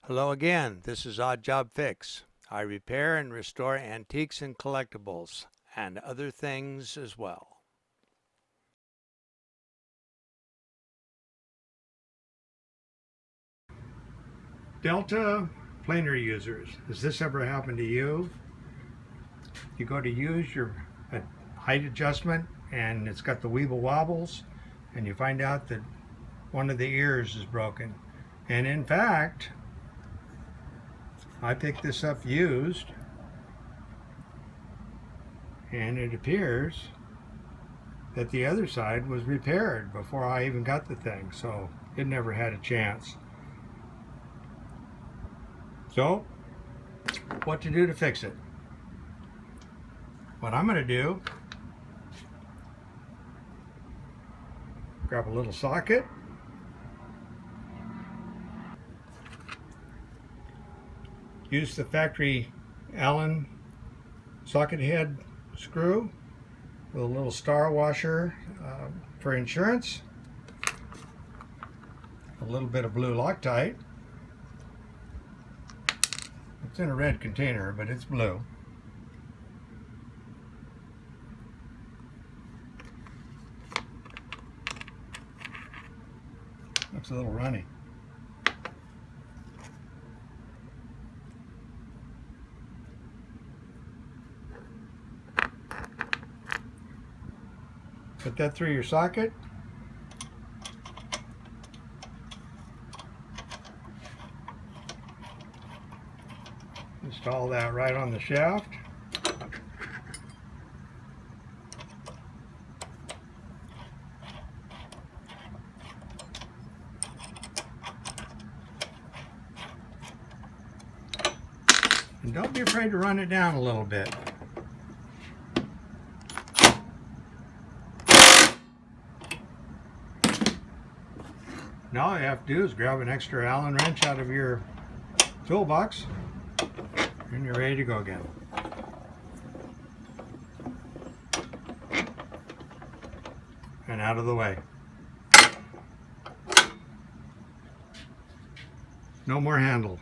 Hello again, this is Odd Job Fix. I repair and restore antiques and collectibles, and other things as well. Delta planer users, has this ever happened to you? You go to use your height adjustment and it's got the weeble wobbles, and you find out that one of the ears is broken. And in fact, I picked this up used, and it appears that the other side was repaired before I even got the thing, so it never had a chance. So, what to do to fix it? What I'm going to do, grab a little socket, use the factory Allen socket head screw with a little star washer for insurance, a little bit of blue Loctite. It's in a red container, but it's blue. Looks a little runny. Put that through your socket. Install that right on the shaft. And don't be afraid to run it down a little bit. Now all you have to do is grab an extra Allen wrench out of your toolbox, and you're ready to go again. And out of the way. No more handle.